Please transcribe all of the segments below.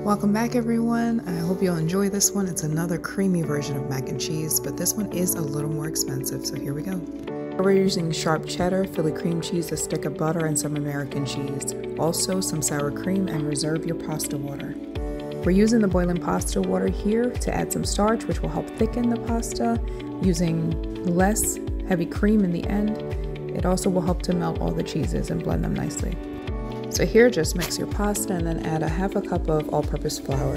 Welcome back everyone. I hope you'll enjoy this one. It's another creamy version of mac and cheese, but this one is a little more expensive, so here we go. We're using sharp cheddar, Philly cream cheese, a stick of butter, and some American cheese. Also some sour cream, and reserve your pasta water. We're using the boiling pasta water here to add some starch, which will help thicken the pasta, using less heavy cream in the end. It also will help to melt all the cheeses and blend them nicely. So here, just mix your pasta and then add a half a cup of all-purpose flour.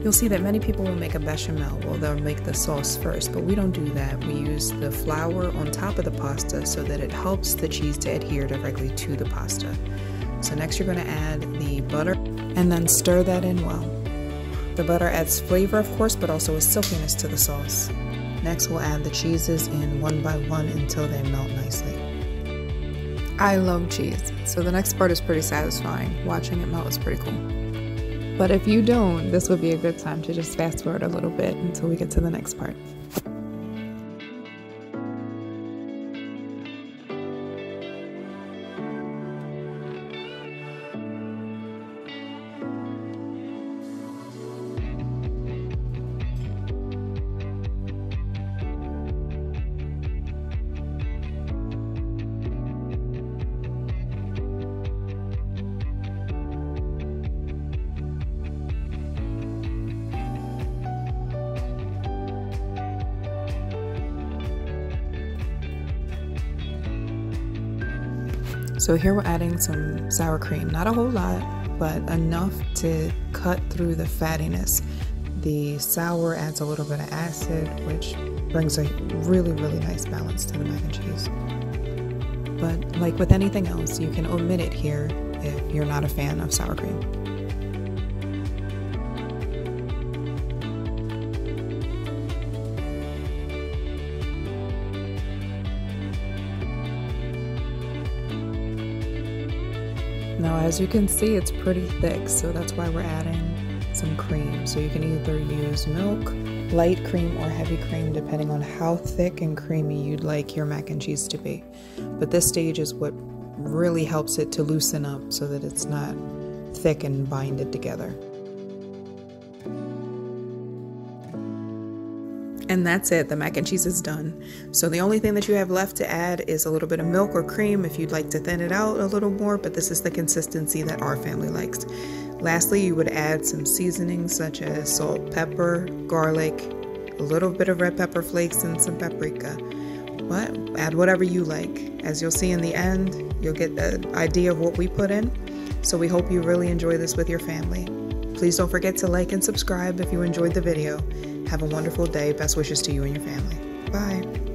You'll see that many people will make a bechamel. Well, they'll make the sauce first, but we don't do that. We use the flour on top of the pasta so that it helps the cheese to adhere directly to the pasta. So next you're going to add the butter and then stir that in well. The butter adds flavor, of course, but also a silkiness to the sauce. Next we'll add the cheeses in one by one until they melt nicely. I love cheese, so the next part is pretty satisfying. Watching it melt is pretty cool. But if you don't, this would be a good time to just fast forward a little bit until we get to the next part. So here we're adding some sour cream, not a whole lot, but enough to cut through the fattiness. The sour adds a little bit of acid, which brings a really nice balance to the mac and cheese. But like with anything else, you can omit it here if you're not a fan of sour cream. Now, as you can see, it's pretty thick, so that's why we're adding some cream. So you can either use milk, light cream, or heavy cream, depending on how thick and creamy you'd like your mac and cheese to be. But this stage is what really helps it to loosen up so that it's not thick and binded together. And that's it, the mac and cheese is done. So the only thing that you have left to add is a little bit of milk or cream if you'd like to thin it out a little more, but this is the consistency that our family likes. Lastly, you would add some seasonings such as salt, pepper, garlic, a little bit of red pepper flakes, and some paprika. But add whatever you like. As you'll see in the end, you'll get the idea of what we put in. So we hope you really enjoy this with your family. Please don't forget to like and subscribe if you enjoyed the video. Have a wonderful day. Best wishes to you and your family. Bye.